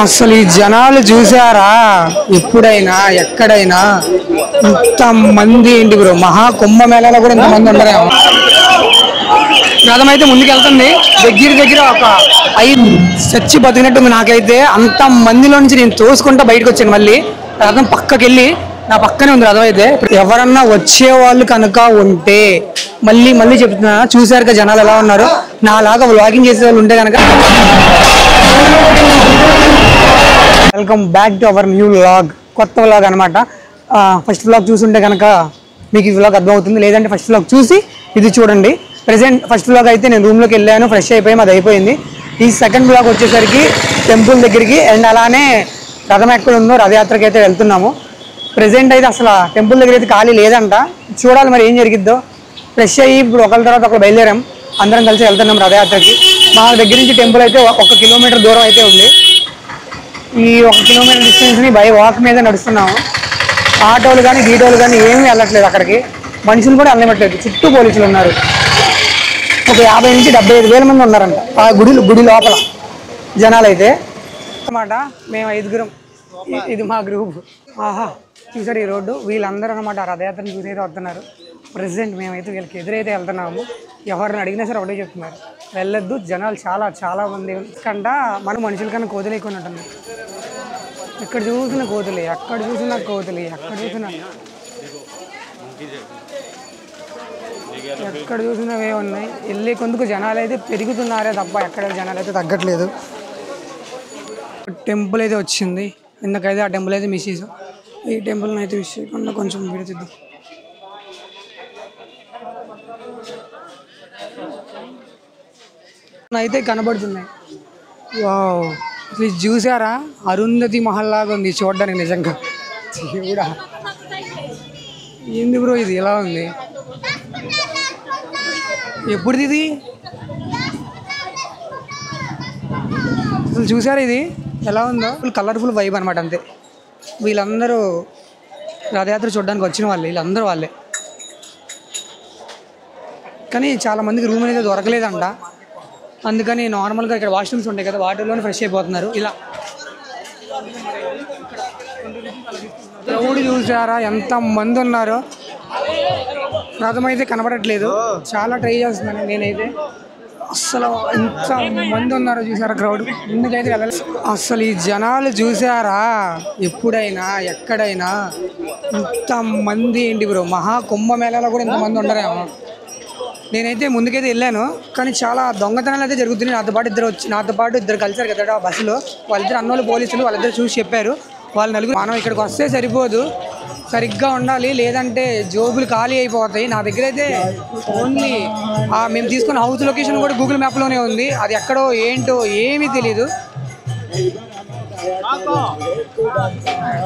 అసలు ఈ జనాలు చూసారా? ఎప్పుడైనా ఎక్కడైనా ఇంత మంది ఏంటి బ్రో, మహా కుంభమేళాలో కూడా ఇంతమంది ఉండరేమో. రథం అయితే ముందుకు వెళ్తుంది, దగ్గర ఒక 5 చచ్చి బతికినట్టుంది నాకైతే. అంత మందిలో నుంచి నేను తోసుకుంటా బయటకు వచ్చాను. మళ్ళీ రథం పక్కకి వెళ్ళి నా పక్కనే ఉంది రథం అయితే. ఎవరన్నా వచ్చే వాళ్ళు కనుక ఉంటే మళ్ళీ చెప్తున్నా, చూసారుగా జనాలు ఎలా ఉన్నారు. నాలాగా వ్లాగింగ్ చేసే వాళ్ళు ఉంటే కనుక welcome back to our new vlog, కొత్త వ్లాగ్ అనమాట. ఫస్ట్ వ్లాగ్ చూసుంటే కనుక మీకు ఈ వ్లాగ్ అర్థమవుతుంది, లేదంటే ఫస్ట్ వ్లాగ్ చూసి ఇది చూడండి. ప్రెసెంట్ ఫస్ట్ వ్లాగ్ అయితే నేను రూమ్లోకి వెళ్ళాను, ఫ్రెష్ అయిపోయి అది అయిపోయింది. ఈ సెకండ్ వ్లాగ్ వచ్చేసరికి టెంపుల్ దగ్గరికి అండ్ అలానే రథం ఎక్కడ ఉందో రథయాత్రకి అయితే వెళ్తున్నాము. ప్రెసెంట్ అయితే అసలు టెంపుల్ దగ్గర అయితే ఖాళీ లేదంట, చూడాలి మరి ఏం జరిగిద్దో. ఫ్రెష్ అయ్యి ఇప్పుడు ఒకరి తర్వాత ఒకరు బయలుదేరాం, అందరం కలిసి వెళ్తున్నాం రథయాత్రకి. మా దగ్గర నుంచి టెంపుల్ అయితే 1 కిలోమీటర్ దూరం అయితే ఉంది. ఈ 1 కిలోమీటర్ డిస్టెన్స్ని బై వాక్ మీద నడుస్తున్నాము. ఆటోలు కానీ గీటోలు కానీ ఏమీ వెళ్ళట్లేదు అక్కడికి, మనుషులు కూడా వెళ్ళనివ్వట్లేదు, చుట్టూ పోలీసులు ఉన్నారు. ఒక 50 నుంచి 75 వేల మంది ఉన్నారంట ఆ గుడి లోపల జనాలు అయితే అన్నమాట. మేము 5గురం, ఇది మా గ్రూప్. ఆహా, చూసారు ఈ రోడ్డు, వీళ్ళందరూ అనమాట రథయాత్రను చూసి అయితే వస్తున్నారు. ప్రెసిడెంట్ మేమైతే వీళ్ళకి ఎదురైతే వెళ్తున్నాము. ఎవరిని అడిగినా సరే ఒకటే చెప్తున్నారు, వెళ్ళొద్దు, జనాలు చాలా మంది కంట. మనం మనుషుల కన్నా కోతులు ఎక్కువ ఉంటుంది. ఎక్కడ చూసిన కోతులే, ఎక్కడ చూసినవే ఉన్నాయి. వెళ్ళే కొందుకు జనాలు అయితే పెరుగుతున్నారే తప్ప ఎక్కడ జనాలు అయితే తగ్గట్లేదు. టెంపుల్ అయితే వచ్చింది, ఎందుకైతే ఆ టెంపుల్ అయితే మిస్ చేసాం. ఈ టెంపుల్ని అయితే మిస్ చేయకుండా కొంచెం విడుతుంది. అయితే కనబడుతున్నాయి. వావ్, ఇది చూసారా? అరుంధతి మహల్ లాగా ఉంది చూడడానికి. నిజంగా కూడా ఏంది బ్రో ఇది ఎలా ఉంది? ఎప్పుడుది ఇది? అసలు చూసారా ఇది ఎలా ఉందో? ఫుల్ కలర్ఫుల్ వైబ్ అనమాట. అంతే, వీళ్ళందరూ రథయాత్ర చూడడానికి వచ్చిన వాళ్ళు, వీళ్ళందరూ వాళ్ళే. కానీ చాలామందికి రూమ్ అనేది దొరకలేదంట, అందుకని నార్మల్గా ఇక్కడ వాష్రూమ్స్ ఉంటాయి కదా, వాటిలోనే ఫ్రెష్ అయిపోతున్నారు. ఇలా క్రౌడ్ చూసారా ఎంత మంది ఉన్నారో? రథం అయితే కనబడట్లేదు, చాలా ట్రై చేస్తున్నాను నేనైతే. అసలు ఎంత మంది ఉన్నారో చూసారా క్రౌడ్, ముందుకైతే వెళ్ళలేదు. అసలు ఈ జనాలు చూసారా? ఎప్పుడైనా ఎక్కడైనా ఇంత మంది ఏంటి బ్రో, మహా కుంభమేళాలో కూడా ఇంతమంది ఉండరేమో. నేనైతే ముందుకైతే వెళ్ళాను, కానీ చాలా దొంగతనాలు అయితే జరుగుతున్నాయి. నాతో పాటు ఇద్దరు కలిసారు కదా బస్సులో, వాళ్ళిద్దరు అన్నోళ్ళు పోలీసులు, వాళ్ళిద్దరు చూసి చెప్పారు. వాళ్ళు నలుగురు, మనం ఇక్కడికి వస్తే సరిపోదు, సరిగ్గా ఉండాలి, లేదంటే జోబులు ఖాళీ అయిపోతాయి. నా దగ్గర అయితే ఓన్లీ మేము తీసుకున్న హౌస్ లొకేషన్ కూడా గూగుల్ మ్యాప్లోనే ఉంది, అది ఎక్కడో ఏంటో ఏమీ తెలీదు.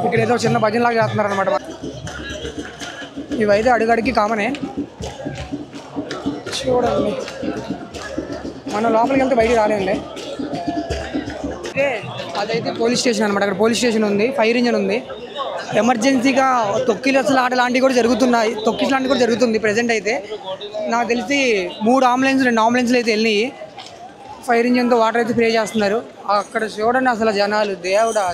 ఇక్కడ ఏదో చిన్న భజనలాగా చేస్తున్నారు అనమాట. ఇవైతే అడుగడికి కామనే. చూడండి, మనం లోపలికి వెళ్తే బయటికి రాలేండి. అయితే అదైతే పోలీస్ స్టేషన్ అనమాట. అక్కడ పోలీస్ స్టేషన్ ఉంది, ఫైర్ ఇంజన్ ఉంది. ఎమర్జెన్సీగా తొక్కిసలు ఆట లాంటివి కూడా జరుగుతున్నాయి, తొక్కిసలు లాంటివి కూడా జరుగుతుంది. ప్రజెంట్ అయితే నాకు తెలిసి 2 అంబులెన్స్లు అయితే వెళ్ళినాయి. ఫైర్ ఇంజన్తో వాటర్ అయితే స్ప్రే చేస్తున్నారు. అక్కడ చూడండి అసలు జనాలు, దేవుడా.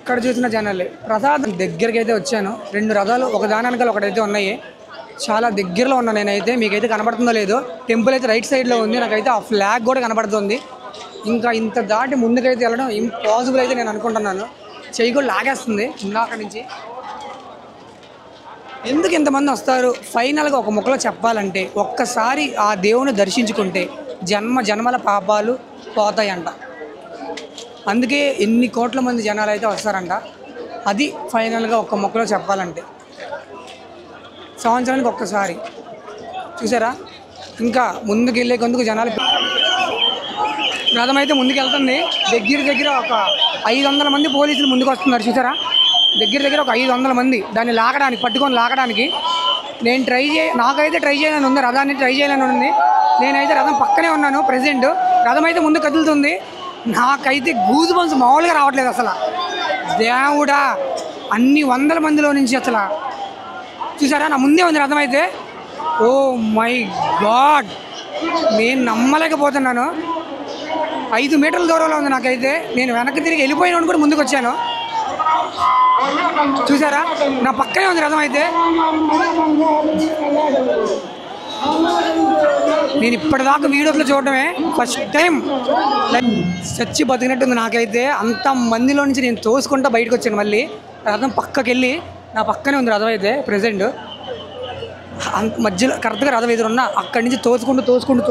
ఇక్కడ చూసిన జనాలే. ప్రసాదం దగ్గరికి అయితే వచ్చాను, 2 రథాలు ఒకదాని వెనకాల ఒకటైతే ఉన్నాయి. చాలా దగ్గరలో ఉన్నా నేనైతే, మీకైతే కనబడుతుందో లేదో. టెంపుల్ అయితే రైట్ సైడ్లో ఉంది, నాకైతే ఆ ఫ్లాగ్ కూడా కనబడుతుంది. ఇంకా ఇంత దాటి ముందుకైతే వెళ్ళడం ఇంపాసిబుల్ అయితే నేను అనుకుంటున్నాను. చెయ్యి కూడా లాగేస్తుంది ఇందాక నుంచి. ఎందుకు ఇంతమంది వస్తారు? ఫైనల్గా ఒక ముక్కలో చెప్పాలంటే, ఒక్కసారి ఆ దేవుని దర్శించుకుంటే జన్మల పాపాలు పోతాయంట. అందుకే ఎన్ని కోట్ల మంది జనాలు అయితే వస్తారంట. అది ఫైనల్గా ఒక ముక్కలో చెప్పాలంటే, సంవత్సరానికి ఒక్కసారి. చూసారా? ఇంకా ముందుకు వెళ్ళే కొందుకు జనాలు. రథం అయితే ముందుకు వెళ్తుంది, దగ్గర ఒక 500 మంది పోలీసులు ముందుకు వస్తున్నారు. చూసారా? దగ్గర ఒక 500 మంది దాన్ని పట్టుకొని లాగడానికి. నాకైతే ట్రై చేయాలని ఉంది, రథాన్ని ట్రై చేయాలని ఉంది. నేనైతే రథం పక్కనే ఉన్నాను ప్రెసెంట్. రథం అయితే ముందు కదులుతుంది, నాకైతే గూజు బంప్స్ మామూలుగా రావట్లేదు అసలు. దేవుడా, అన్ని 100 మందిలో నుంచి అసలు చూసారా? నా ముందే ఉంది రథం అయితే. ఓ మై గాడ్, నేను నమ్మలేకపోతున్నాను. 5 మీటర్ల దూరంలో ఉంది నాకైతే. నేను వెనక్కి తిరిగి వెళ్ళిపోయిన కూడా ముందుకు వచ్చాను. చూసారా, నా పక్కనే ఉంది రథం. అయితే నేను ఇప్పటిదాకా వీడియోస్లో చూడటమే ఫస్ట్ టైం. చచ్చి బతికినట్టుంది నాకైతే. అంత మందిలో నుంచి నేను తోసుకుంటా బయటకు వచ్చాను. మళ్ళీ రథం పక్కకి వెళ్ళి నా పక్కనే ఉంది రథం అయితే ప్రజెంట్. మధ్యలో కరెక్ట్గా రథం ఎదురున్నా అక్కడి నుంచి తోసుకుంటూ వచ్చాను.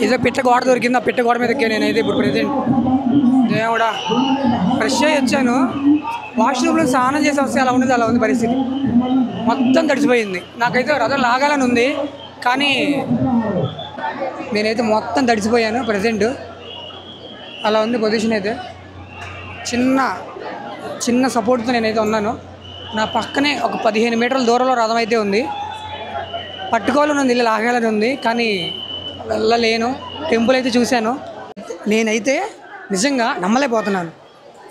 ఏదో పిట్ట గోడ దొరికింది, ఆ పిట్ట గోడ మీద ఎక్కాను నేనైతే ఇప్పుడు ప్రజెంట్. దేవుడా, ఫ్రెష్ అయ్యి వచ్చాను. వాష్రూమ్లో స్నానం చేసి వస్తే అలా ఉండేది, అలా ఉంది పరిస్థితి. మొత్తం తడిసిపోయింది. నాకైతే రథం లాగాలని ఉంది, కానీ నేనైతే మొత్తం తడిసిపోయాను ప్రజెంట్. అలా ఉంది పొజిషన్ అయితే. చిన్న సపోర్ట్తో నేనైతే ఉన్నాను. నా పక్కనే ఒక 15 మీటర్ల దూరంలో రథం అయితే ఉంది. పట్టుకోవాలని ఉంది, ఇల్లు లాగాలని ఉంది, కానీ వెళ్ళలేను. టెంపుల్ అయితే చూశాను. నేనైతే నిజంగా నమ్మలేకపోతున్నాను.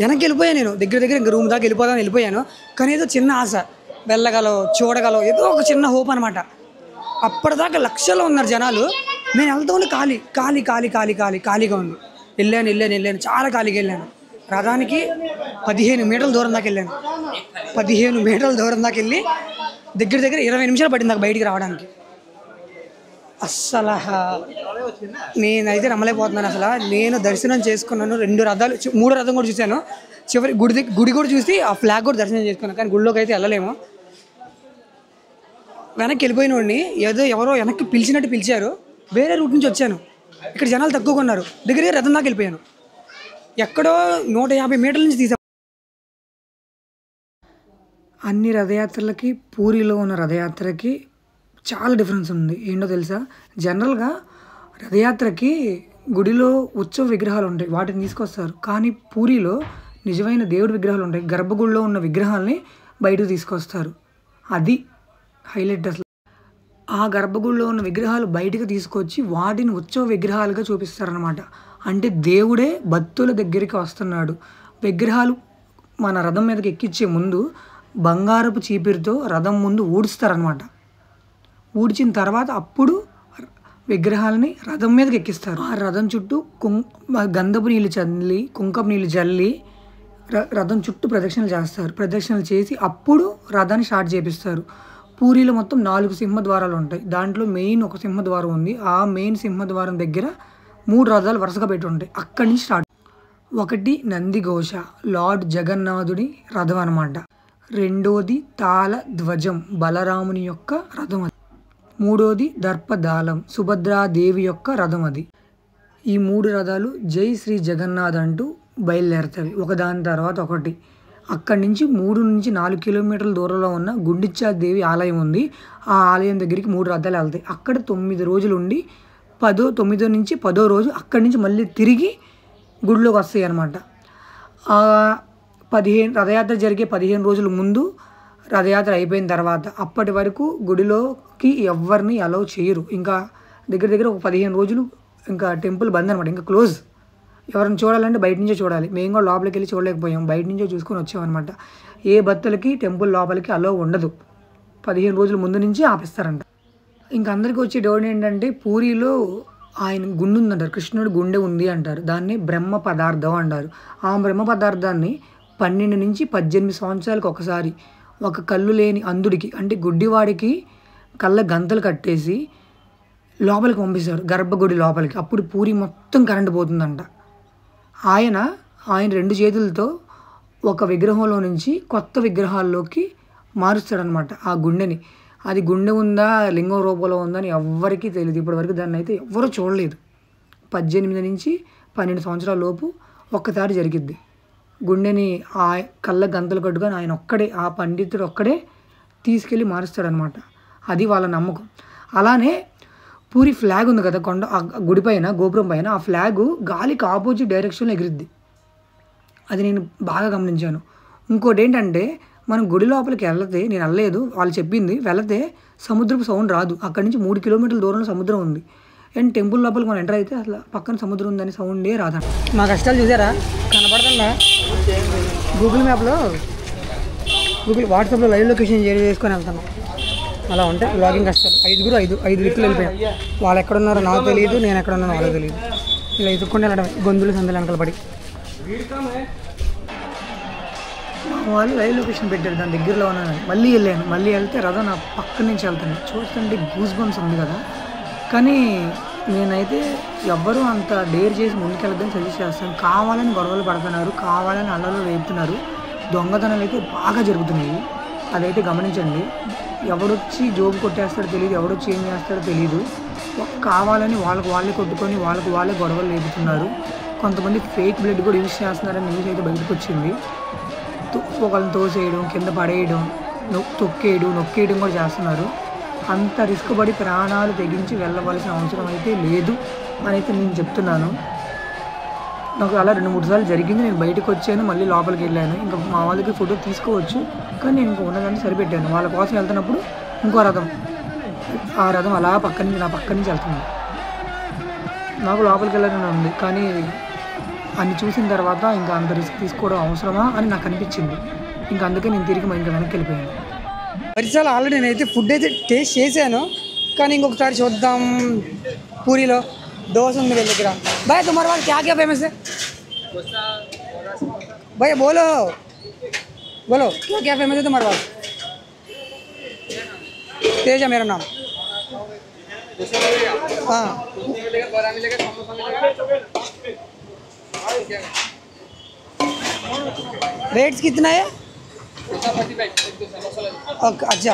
వెనక్కి వెళ్ళిపోయాను. నేను దగ్గర ఇంక రూమ్ దాకా వెళ్ళిపోయాను. కానీ ఏదో చిన్న ఆశ, చూడగలవు ఏదో ఒక చిన్న హోప్ అనమాట. అప్పటిదాకా లక్షల్లో ఉన్నారు జనాలు. నేను వెళ్తూ ఉండి ఖాళీగా ఉంది. వెళ్ళాను, చాలా ఖాళీగా వెళ్ళాను. రథానికి 15 మీటర్ల దూరం దాకా వెళ్ళాను. 15 మీటర్ల దూరం దాకా వెళ్ళి దగ్గర 20 నిమిషాలు పట్టింది నాకు బయటికి రావడానికి. అస్సలు నేనైతే నమ్మలేకపోతున్నాను. అసలు నేను దర్శనం చేసుకున్నాను. 2 రథాలు, 3 రథం కూడా చూశాను. చివరి గుడి కూడా చూసి ఆ ఫ్లాగ్ కూడా దర్శనం చేసుకున్నాను. కానీ గుడిలోకి అయితే వెళ్ళలేము. వెనక్కి వెళ్ళిపోయిన వాడిని ఎవరో వెనక్కి పిలిచినట్టు పిలిచారు. వేరే రూట్ నుంచి వచ్చాను. ఇక్కడ జనాలు తక్కువగా ఉన్నారు. దగ్గర రథం దాకా వెళ్ళిపోయాను. ఎక్కడో 150 మీటర్ల నుంచి తీసా. అన్ని రథయాత్రలకి పూరిలో ఉన్న రథయాత్రకి చాలా డిఫరెన్స్ ఉంది. ఏంటో తెలుసా? జనరల్గా రథయాత్రకి గుడిలో ఉత్సవ విగ్రహాలు ఉంటాయి, వాటిని తీసుకొస్తారు. కానీ పూరిలో నిజమైన దేవుడి విగ్రహాలు ఉంటాయి. గర్భగుడిలో ఉన్న విగ్రహాలని బయటకు తీసుకొస్తారు. అది హైలైట్ అసలు. ఆ గర్భగుడిలో ఉన్న విగ్రహాలు బయటకు తీసుకొచ్చి వాటిని ఉత్సవ విగ్రహాలుగా చూపిస్తారనమాట. అంటే దేవుడే భక్తుల దగ్గరికి వస్తున్నాడు. విగ్రహాలు మన రథం మీదకి ఎక్కించే ముందు బంగారపు చీపిరితో రథం ముందు ఊడుస్తారనమాట. ఊడ్చిన తర్వాత అప్పుడు విగ్రహాలని రథం మీదకి ఎక్కిస్తారు. ఆ రథం చుట్టూ గంధపు నీళ్ళు చల్లి, కుంకపు నీళ్ళు చల్లి రథం చుట్టూ ప్రదక్షిణలు చేస్తారు. ప్రదక్షిణలు చేసి అప్పుడు రథాన్ని స్టార్ట్ చేపిస్తారు. పూరిలో మొత్తం 4 సింహద్వారాలు ఉంటాయి. దాంట్లో మెయిన్ ఒక సింహద్వారం ఉంది. ఆ మెయిన్ సింహద్వారం దగ్గర 3 రథాలు వరుసగా పెట్టి ఉంటాయి. అక్కడి నుంచి స్టార్ట్. ఒకటి నందిఘోష, లార్డ్ జగన్నాథుడి రథం అనమాట. రెండోది తాళ ధ్వజం, బలరాముని యొక్క రథం అది. మూడోది దర్పదాలం, సుభద్రాదేవి యొక్క రథం అది. ఈ 3 రథాలు జై శ్రీ జగన్నాథ్ అంటూ బయలుదేరుతాయి ఒకదాని తర్వాత ఒకటి. అక్కడి నుంచి 3 నుంచి 4 కిలోమీటర్ల దూరంలో ఉన్న గుండిచ్చాదేవి ఆలయం ఉంది. ఆ ఆలయం దగ్గరికి 3 రథాలు వెళ్తాయి. అక్కడ 9 రోజులు ఉండి 9 నుంచి 10వ రోజు అక్కడి నుంచి మళ్ళీ తిరిగి గుడిలోకి వస్తాయి అన్నమాట. 15 రథయాత్ర జరిగే 15 రోజుల ముందు రథయాత్ర అయిపోయిన తర్వాత అప్పటి వరకు గుడిలోకి ఎవరిని అలౌ చేయరు. ఇంకా దగ్గర ఒక 15 రోజులు ఇంకా టెంపుల్ బంద్ అనమాట, ఇంకా క్లోజ్. ఎవరిని చూడాలంటే బయట నుంచే చూడాలి. మేము కూడా లోపలికి వెళ్ళి చూడలేకపోయాం, బయట నుంచే చూసుకొని వచ్చామన్నమాట. ఏ భక్తులకి టెంపుల్ లోపలికి అలౌ ఉండదు. 15 రోజుల ముందు నుంచి ఆపిస్తారంట. ఇంకా అందరికీ వచ్చే డౌట్ ఏంటంటే పూరిలో ఆయన గుండె ఉందంటారు, కృష్ణుడి గుండె ఉంది అంటారు. దాన్ని బ్రహ్మ పదార్థం అంటారు. ఆ బ్రహ్మ పదార్థాన్ని 12 నుంచి 18 సంవత్సరాలకు ఒకసారి ఒక కళ్ళు లేని అంధుడికి, అంటే గుడ్డివాడికి కళ్ళ గంతలు కట్టేసి లోపలికి పంపిస్తారు, గర్భగుడి లోపలికి. అప్పుడు పూరి మొత్తం కరెంటు పోతుందంట. ఆయన 2 చేతులతో ఒక విగ్రహంలో నుంచి కొత్త విగ్రహాల్లోకి మారుస్తాడనమాట ఆ గుండెని. అది గుండె ఉందా లింగం రూపంలో ఉందని ఎవ్వరికీ తెలియదు. ఇప్పటివరకు దాన్ని అయితే ఎవ్వరూ చూడలేదు. 18 నుంచి 12 సంవత్సరాల లోపు ఒక్కసారి జరిగిద్ది. గుండెని ఆ కళ్ళ గంతలు కట్టుకొని ఆయన ఒక్కడే, ఆ పండితుడు ఒక్కడే తీసుకెళ్ళి మారుస్తాడనమాట. అది వాళ్ళ నమ్మకం. అలానే పూరి ఫ్లాగ్ ఉంది కదా కొండ, ఆ గుడి పైన గోపురం పైన, ఆ ఫ్లాగు గాలికి ఆపోజిట్ డైరెక్షన్లో ఎగిరిద్ది. అది నేను బాగా గమనించాను. ఇంకోటి ఏంటంటే మనం గుడి లోపలికి వెళ్తే, నేను వెళ్ళలేదు, వాళ్ళు చెప్పింది, వెళితే సముద్రపు సౌండ్ రాదు. అక్కడి నుంచి 3 కిలోమీటర్ల దూరంలో సముద్రం ఉంది. అండ్ టెంపుల్ లోపలికి మనం ఎంటర్ అయితే అసలు పక్కన సముద్రం ఉందని సౌండే రాదంట. మా కష్టాలు చూసారా, కనపడుతుందా? గూగుల్ మ్యాప్లో వాట్సాప్లో లైవ్ లొకేషన్ షేర్ చేసుకొని వెళ్తాను. అలా ఉంటే బ్లాగింగ్ కష్టాలు. ఐదు వ్యక్తులు వెళ్ళిపోయాం. వాళ్ళు ఎక్కడున్నారో నాకు తెలియదు, నేను ఎక్కడున్నానో వాళ్ళకి తెలియదు. ఇలా ఎదుక్కుండా వెళ్ళడం గొంతులు సందులు వెనకాల పడి. వాళ్ళు లైవ్ లొకేషన్ పెట్టారు, దాని దగ్గరలో ఉన్నాను. మళ్ళీ వెళ్ళాను. మళ్ళీ వెళ్తే రథం నా పక్క నుంచి వెళ్తాను. చూస్తుంటే గూస్ బంప్స్ ఉంది కదా. కానీ నేనైతే ఎవ్వరూ అంత డేర్ చేసి ముందుకెళ్ళద్దని సజెస్ట్ చేస్తాను. కావాలని గొడవలు పడుతున్నారు, కావాలని అల్లలు వేపుతున్నారు, దొంగతనాలు అయితే బాగా జరుగుతున్నాయి. అదైతే గమనించండి. ఎవడొచ్చి జోబు కొట్టేస్తాడో తెలియదు, ఎవడొచ్చి ఏం చేస్తాడో తెలియదు. కావాలని వాళ్ళే కొట్టుకొని వాళ్ళే గొడవలు లేపుతున్నారు. కొంతమంది ఫేక్ బ్లడ్ కూడా యూజ్ చేస్తున్నారని న్యూస్ అయితే బయటకు వచ్చింది. ఒకళ్ళని తోసేయడం, కింద పడేయడం, నొక్కేయడం కూడా చేస్తున్నారు. అంత రిస్క్ పడి ప్రాణాలు తెగించి వెళ్ళవలసిన అవసరం అయితే లేదు అని అయితే నేను చెప్తున్నాను. నాకు అలా 2-3 సార్లు జరిగింది. నేను బయటకు వచ్చాను, మళ్ళీ లోపలికి వెళ్ళాను. ఇంకా మా వాళ్ళకి ఫోటో తీసుకోవచ్చు, కానీ నేను ఇంకా ఉన్నదాన్ని సరిపెట్టాను. వాళ్ళ కోసం వెళ్తున్నప్పుడు ఇంకో రథం, ఆ రథం అలా నా పక్క నుంచి వెళ్తుంది. నాకు లోపలికి వెళ్ళాలని ఉంది, కానీ అన్ని చూసిన తర్వాత ఇంకా అంత రిస్క్ తీసుకోవడం అవసరమా అని నాకు అనిపించింది. ఇంకా అందుకే నేను తిరిగి ఇంకా వెనక్కి వెళ్ళిపోయాను. పరిసరాలు ఆల్రెడీ నేనైతే ఫుడ్ అయితే టేస్ట్ చేశాను, కానీ ఇంకొకసారి చూద్దాం. పూరిలో దోశ ఉంది వీళ్ళ దగ్గర. భయ్యా తుమ్హారా వాళ్ళు క్యా ఫేమస్ है भैया बोलो क्या फेमस है तुम्हारे पास? तेजा मेरा नाम. हाँ रेट्स कितना है? अच्छा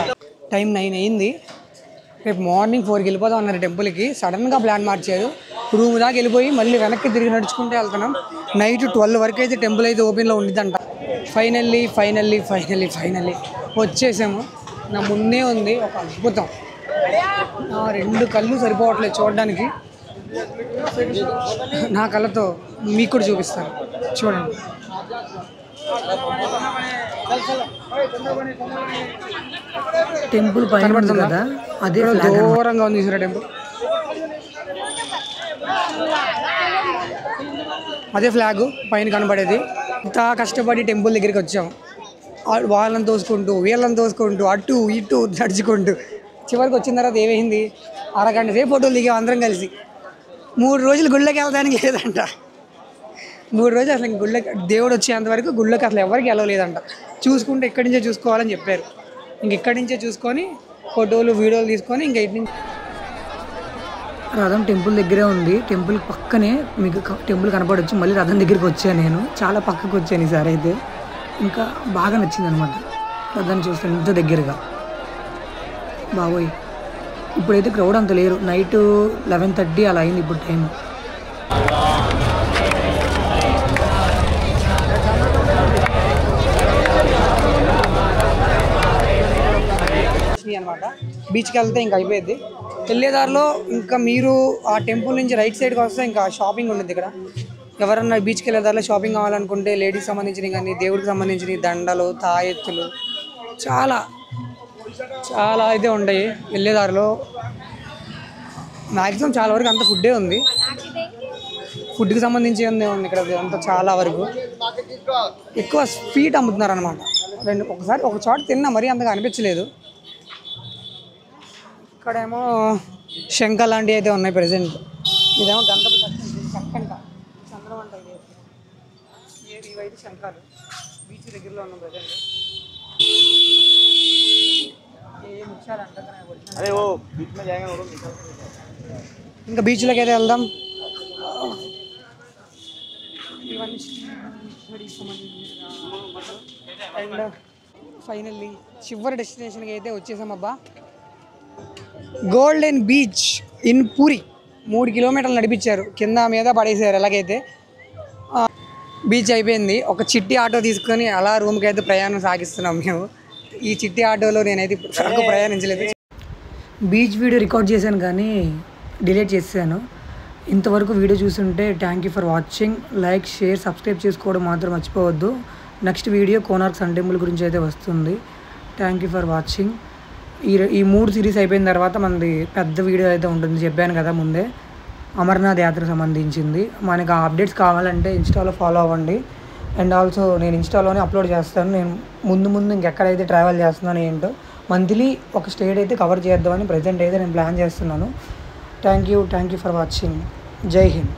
టైం 9 అయింది. రేపు మార్నింగ్ 4కి వెళ్ళిపోదాం అన్నారు టెంపుల్కి. సడన్గా ప్లాన్ మార్చారు. రూమ్ దాకా వెళ్ళిపోయి మళ్ళీ వెనక్కి తిరిగి నడుచుకుంటే వెళ్తున్నాం. నైట్ 12 వరకు అయితే టెంపుల్ అయితే ఓపెన్లో ఉండిద్దంట. ఫైనల్లీ వచ్చేసాము. నా ముందే ఉంది ఒక అద్భుతం. 2 కళ్ళు సరిపోవట్లేదు చూడడానికి. నా కళ్ళతో మీకు కూడా చూపిస్తాను, చూడండి. టెంపుల్ కనబడుతుంది కదా, అదే దూరంగా ఉంది చూసారా టెంపుల్. అదే ఫ్లాగ్ పైన కనబడేది. ఇంత కష్టపడి టెంపుల్ దగ్గరికి వచ్చాము. వాళ్ళని తోసుకుంటూ వీళ్ళని తోసుకుంటూ అటు ఇటు నడుచుకుంటూ చివరికి వచ్చిన తర్వాత ఏమైంది, అరగంట సేపు ఫోటోలు దిగాం అందరం కలిసి. 3 రోజులు గుళ్ళకి వెళ్ళడానికి లేదంట. 3 రోజులు అసలు గుళ్ళకి దేవుడు వచ్చేంతవరకు గుళ్ళకి అసలు ఎవరికి వెళ్ళలేదంట. చూసుకుంటే ఇక్కడి నుంచే చూసుకోవాలని చెప్పారు. ఇక్కడి నుంచే చూసుకొని ఫోటోలు వీడియోలు తీసుకొని ఇంకా ఇటు నుంచి రథం టెంపుల్ దగ్గరే ఉంది. టెంపుల్ పక్కనే మీకు టెంపుల్ కనపడవచ్చు. మళ్ళీ రథం దగ్గరికి వచ్చాను. నేను చాలా పక్కకు వచ్చాను ఈసారి అయితే. ఇంకా బాగా నచ్చింది అనమాట రథాన్ని చూస్తాను ఇంత దగ్గరగా. బాబోయ్ ఇప్పుడైతే క్రౌడ్ అంత లేరు. నైట్ 11:30 అలా అయింది ఇప్పుడు టైం. అనమాట బీచ్కి వెళ్తే ఇంకా అయిపోయింది. వెళ్ళేదారిలో ఇంకా మీరు ఆ టెంపుల్ నుంచి రైట్ సైడ్కి వస్తే ఇంకా షాపింగ్ ఉంటుంది ఇక్కడ. ఎవరన్నా బీచ్కి వెళ్ళేదారిలో షాపింగ్ కావాలనుకుంటే లేడీస్కి సంబంధించినవి కానీ దేవుడికి సంబంధించినవి దండలు, తాయెత్తులు చాలా అయితే ఉంటాయి. వెళ్ళేదారిలో మ్యాక్సిమం చాలా వరకు అంత ఫుడ్డే ఉంది. ఫుడ్కి సంబంధించి ఉంది ఇక్కడ అంతా చాలా వరకు. ఎక్కువ స్వీట్ అమ్ముతున్నారు అనమాట. ఒకసారి ఒక చోట తిన్నా మరీ అంతగా అనిపించలేదు. ఇక్కడేమో శంఖ లాంటివి అయితే ఉన్నాయి ప్రెసెంట్. ఇదేమో గంధపు చక్కంట చంద్రం అంట. ఇవైతే శంఖాలు. బీచ్ దగ్గరలో ఉన్నాం ప్రెసెంట్. ఇంకా బీచ్లోకి అయితే వెళ్దాం. అండ్ ఫైనల్లీ చివరి డెస్టినేషన్కి అయితే వచ్చేసాం అబ్బా. Golden beach in puri. 3 కిలోమీటర్లు నడిపించారు, కింద మీద పడేసారు. ఎలాగైతే బీచ్ అయిపోయింది. ఒక చిట్టి ఆటో తీసుకొని అలా రూమ్కి అయితే ప్రయాణం సాగిస్తున్నాం మేము. ఈ చిట్టి ఆటోలో నేనైతే ఇప్పుడు ప్రయాణించలేదు. బీచ్ వీడియో రికార్డ్ చేశాను కానీ డిలీట్ చేశాను. ఇంతవరకు వీడియో చూస్తుంటే thank you for watching. Like, share, subscribe చేసుకోవడం మాత్రం మర్చిపోవద్దు. Next video Konark sun temple గురించి అయితే వస్తుంది. Thank you for watching. ఈ 3 సిరీస్ అయిపోయిన తర్వాత మనది పెద్ద వీడియో అయితే ఉంటుంది, చెప్పాను కదా ముందే, అమర్నాథ్ యాత్రకు సంబంధించింది. మనకు ఆ అప్డేట్స్ కావాలంటే ఇన్స్టాలో ఫాలో అవ్వండి. అండ్ ఆల్సో నేను ఇన్స్టాలోనే అప్లోడ్ చేస్తాను. నేను ముందు ఇంకెక్కడైతే ట్రావెల్ చేస్తున్నాను ఏంటో మంత్లీ ఒక స్టేట్ అయితే కవర్ చేద్దామని ప్రజెంట్ అయితే నేను ప్లాన్ చేస్తున్నాను. Thank you for watching. జై హింద్.